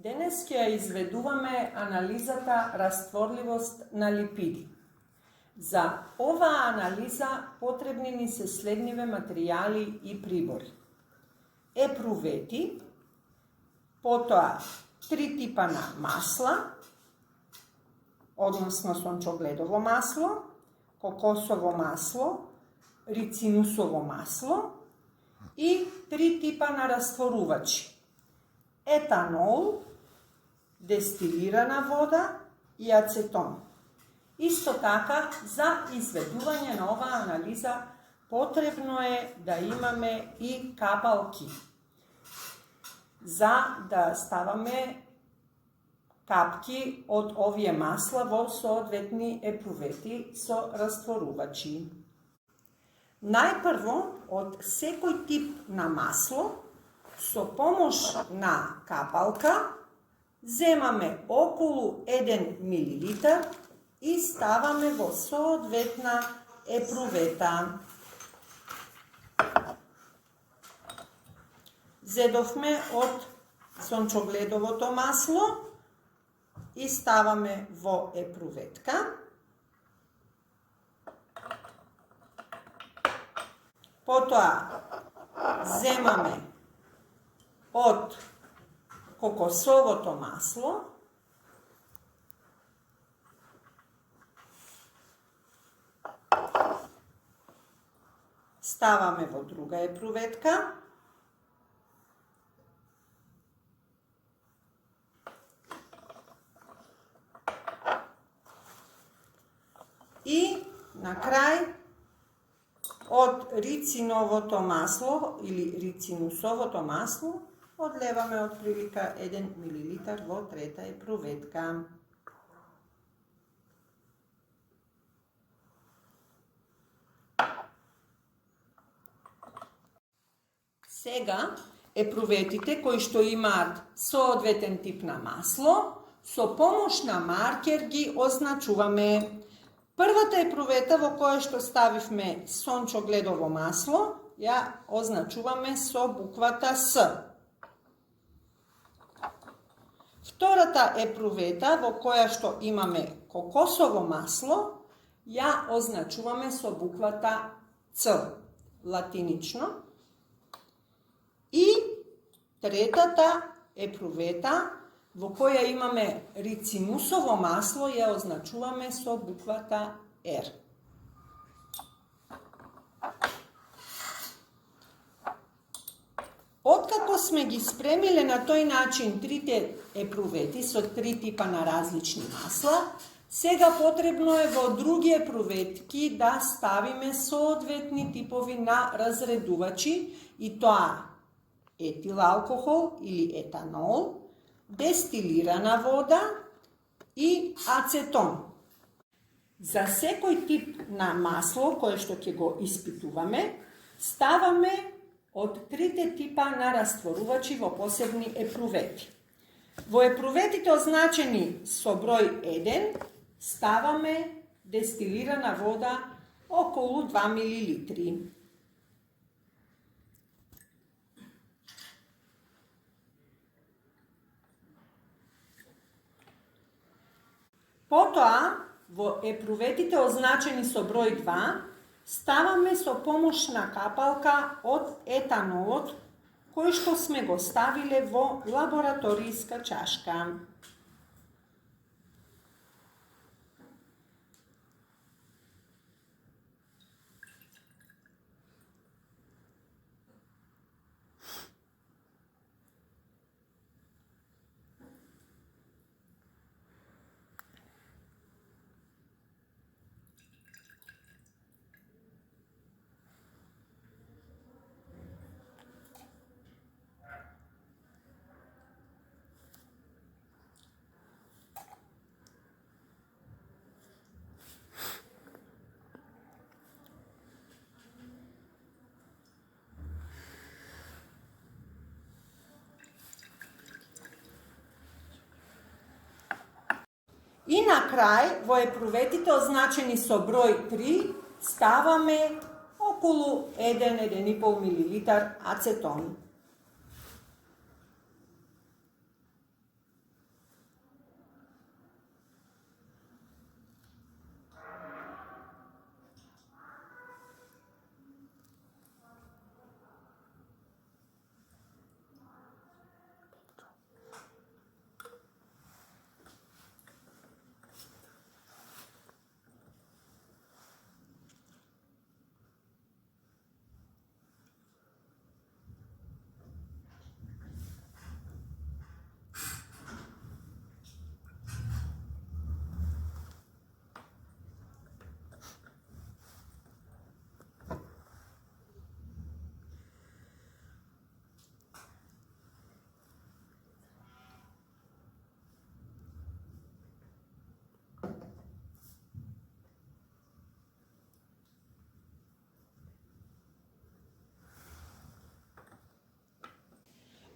Денес ќе ја изведуваме анализата растворливост на липиди. За оваа анализа потребни ни се следниве материјали и прибори. Епрувети, потоа 3 типа на масла, односно сончогледово масло, кокосово масло, рицинусово масло и 3 типа на растворувачи. Етанол, дестилирана вода и ацетон. Исто така, за изведување на оваа анализа потребно е да имаме и капалки за да ставаме капки од овие масла во соодветни епрувети со растворувачи. Најпрво, од секој тип на масло, со помош на капалка, земаме околу 1 мл и ставаме во соодветна епрувета. Зедовме од сончогледовото масло и ставаме во епруветка. Потоа земаме од кокосовото масло, ставаме во друга епруветка, и на крај од рициновото масло или рицинусовото масло одлеваме отприлика 1 мл во трета епруветка. Сега епруветите кои што имаат соодветен тип на масло, со помош на маркер ги означуваме. Првата епрувета во која што ставивме сончогледово масло, ја означуваме со буквата С. Втората епрувета во која што имаме кокосово масло, ја означуваме со буквата Ц, латинично. И третата епрувета во која имаме рицинусово масло, ја означуваме со буквата Р. Откако сме ги спремиле на тој начин трите епрувети со 3 типа на различни масла, сега потребно е во други епруветки да ставиме соодветни типови на разредувачи, и тоа етил алкохол или етанол, дестилирана вода и ацетон. За секој тип на масло кое што ќе го испитуваме, ставаме од трите типа на растворувачи во посебни епрувети. Во епруветите означени со број 1 ставаме дестилирана вода околу 2 мл. Потоа, во епруветите означени со број 2, ставаме со помош на капалка од етанолот, кој што сме го ставиле во лабораторијска чашка. И на крај, во епруветите означени со број 3, ставаме околу 1-1,5 мл ацетон.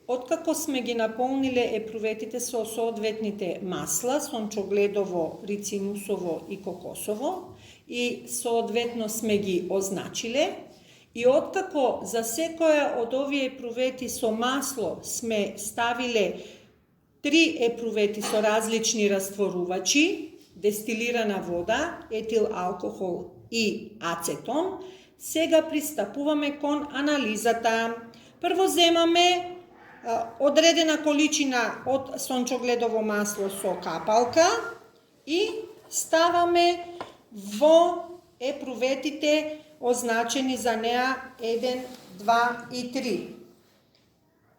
Откако сме ги наполниле епруветите со соодветните масла, сончогледово, рицинусово и кокосово, и соодветно сме ги означиле, и откако за секоја од овие епрувети со масло сме ставиле 3 епрувети со различни растворувачи, дестилирана вода, етил алкохол и ацетон, сега пристапуваме кон анализата. Прво земаме одредена количина од сончогледово масло со капалка и ставаме во епруветите означени за неа 1, 2 и 3.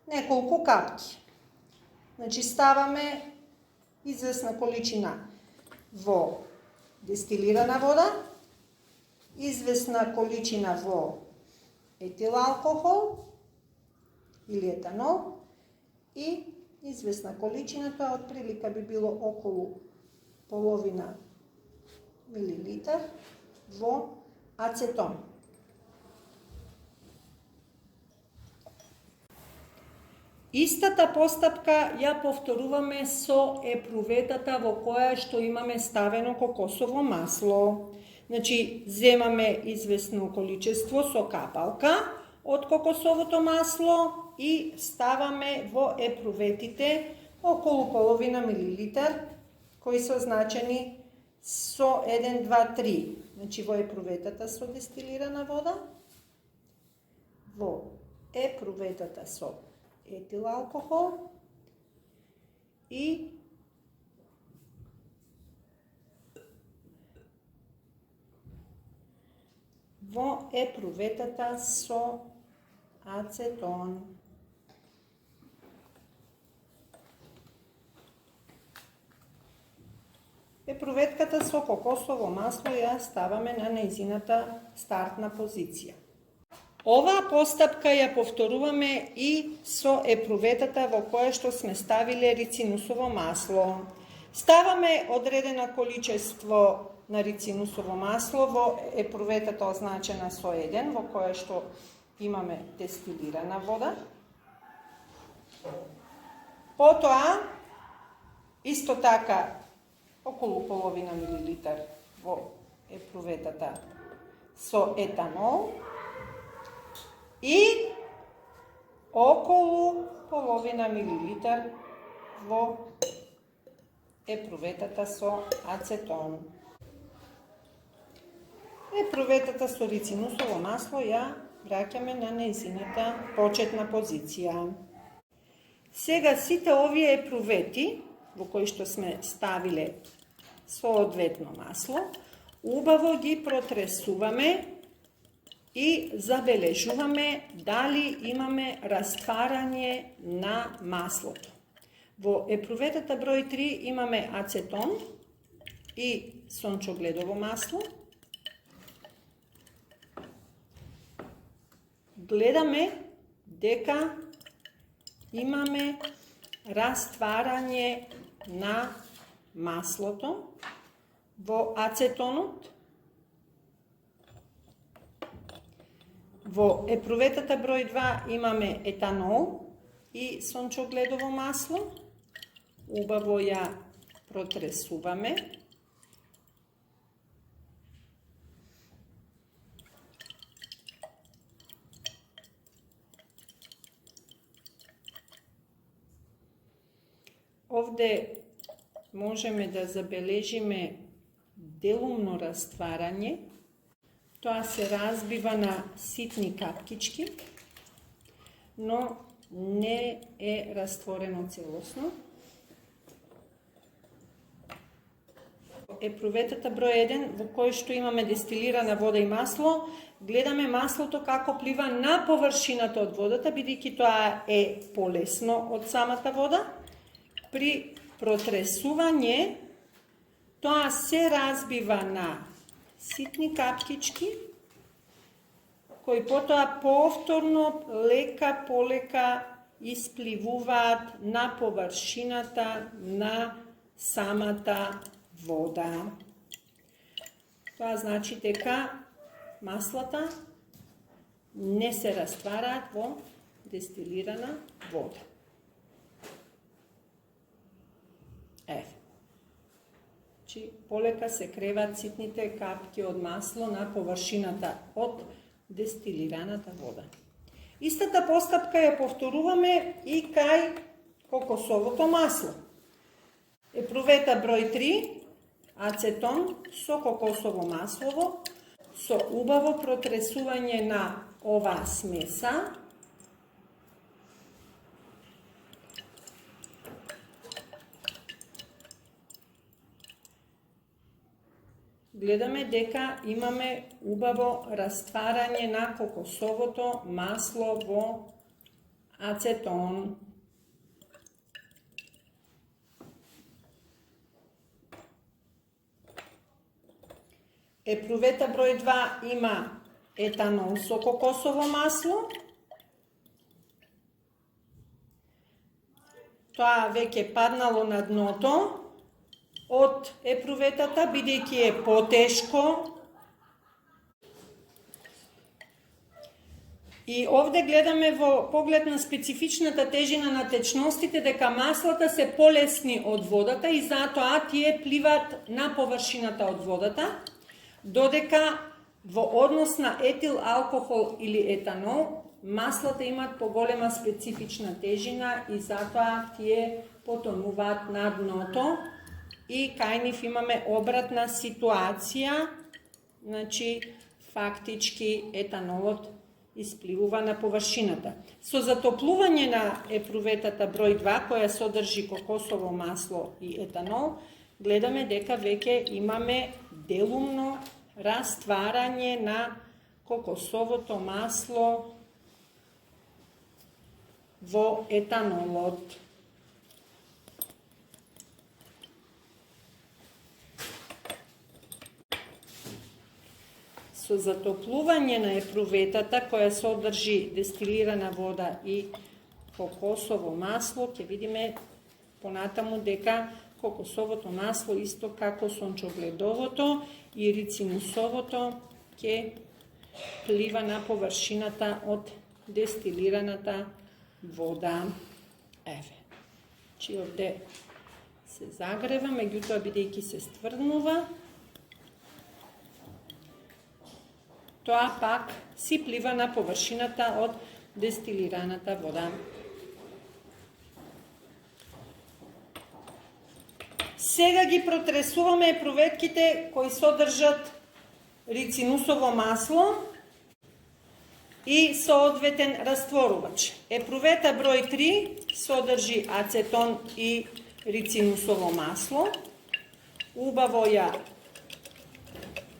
Неколку капки. Значи ставаме известна количина во дестилирана вода, известна количина во етил алкохол или етанол и известна количина, тоа отприлика би било околу половина милилитар во ацетон. Истата постапка ја повторуваме со епруветата во која што имаме ставено кокосово масло. Значи, земаме известно количество со капалка од кокосовото масло и ставаме во епруветите околу половина милилитар, кои се означени со 1, 2, 3. Значи, во епруветата со дестилирана вода, во епруветата со етил алкохол и во епруветата со ацетон. Епруветката со кокосово масло ја ставаме на нејзината стартна позиција. Оваа постапка ја повторуваме и со епруветата во која што сме ставиле рицинусово масло. Ставаме одредено количество на рицинусово масло во епруветата означена со 1, во која што имаме дестилирана вода. Потоа, исто така, околу половина милилитар во епруветата со етанол и околу половина милилитар во епруветата со ацетон. Епруветата со рицинусово масло ја враќаме на нејзината почетна позиција. Сега сите овие епрувети во кои што сме ставиле соодветно масло, убаво ги протресуваме и забележуваме дали имаме растварање на маслото. Во епруветата број 3 имаме ацетон и сончогледово масло. Гледаме дека имаме растварање на маслото во ацетонот. Во епруветата број 2 имаме етанол и сончогледово масло. Убаво ја протресуваме. Овде можеме да забележиме делумно растварање. Тоа се разбива на ситни капкички, но не е растворено целосно. Епруветата број 1, во кој што имаме дестилирана вода и масло, гледаме маслото како плива на површината од водата, бидејќи тоа е полесно од самата вода. При протресување, тоа се разбива на ситни капкички, кои потоа повторно, лека полека испливуваат на површината на самата вода. Тоа значи дека маслата не се раствараат во дестилирана вода. Значи, полека се креват ситните капки од масло на површината од дестилираната вода. Истата постапка ја повторуваме и кај кокосовото масло. Епрувета број 3, ацетон со кокосово маслово, со убаво протресување на оваа смеса, гледаме дека имаме убаво растварање на кокосовото масло во ацетон. Епрувета број 2 има етанол со кокосово масло. Тоа веќе паднало на дното од епруветата, бидејќи е потешко. И овде гледаме во поглед на специфичната тежина на течностите дека маслата се полесни од водата и затоа тие пливат на површината од водата, додека во однос на етил алкохол или етанол, маслата имат поголема специфична тежина и затоа тие потонуваат на дното. И кај нив имаме обратна ситуација, значи фактички етанолот испливува на површината. Со затоплување на епруветата број 2, која содржи кокосово масло и етанол, гледаме дека веќе имаме делумно растварање на кокосовото масло во етанолот. Со затоплување на епруветата, која содржи дестилирана вода и кокосово масло, ќе видиме понатаму дека кокосовото масло, исто како сончогледовото и рицинусовото, ќе плива на површината од дестилираната вода. Еве. Чи овде се загрева, меѓутоа бидејќи се стврднува, тоа пак си плива на површината од дестилираната вода. Сега ги протресуваме епруветките кои содржат рицинусово масло и соодветен растворувач. Епрувета број 3 содржи ацетон и рицинусово масло. Убаво ја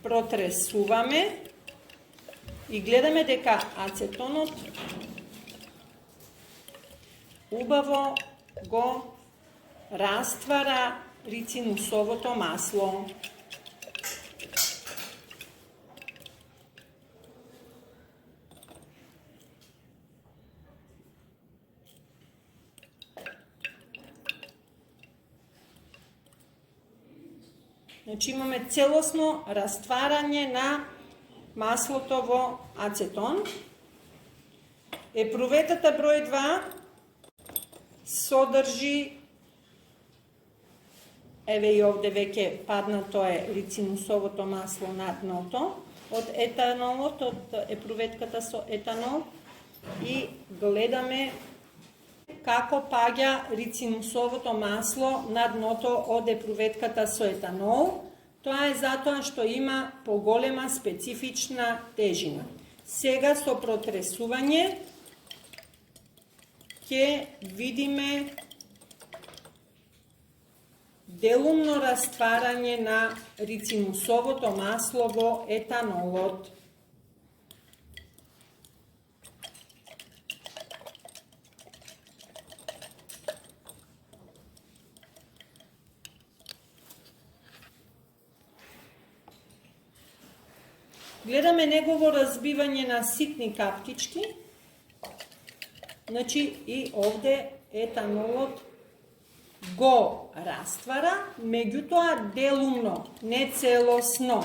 протресуваме и гледаме дека ацетонот убаво го раствара рицинусовото масло. Значи имаме целосно растварање на маслото во ацетон. Епруветата број 2 содржи, еве и овде веќе паднато е рицинусовото масло на дното од етанолот, од епруветката со етанол, и гледаме како паѓа рицинусовото масло на дното од епруветката со етанол. Тоа е затоа што има поголема специфична тежина. Сега со протресување ќе видиме делумно растварање на рицинусовото масло во етанолот. Гледаме негово разбивање на ситни каптички. Значи и овде етанолот го раствара, меѓутоа делумно, не целосно.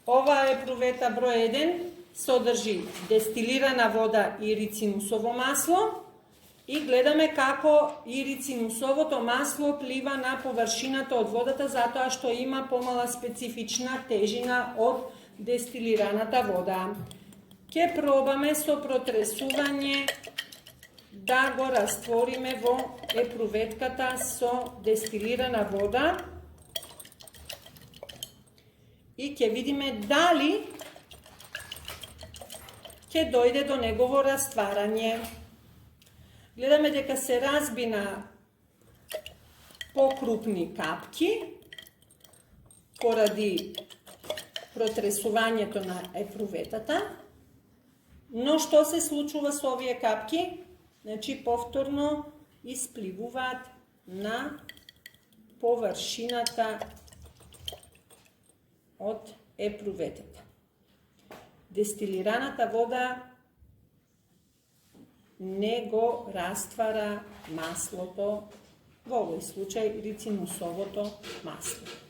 Ова епрувета број 1 содржи дестилирана вода и рицинусово масло. И гледаме како и рицинусовото масло плива на површината од водата, затоа што има помала специфична тежина од дестилираната вода. Ке пробаме со протресување да го раствориме во епруветката со дестилирана вода и ќе видиме дали ќе дојде до негово растварање. Гледаме дека се разби на покрупни капки поради протресувањето на епруветата. Но што се случува со овие капки? Значи, повторно испливуваат на површината од епруветата. Дестилираната вода не го раствара маслото, во овој случај рицинусовото масло.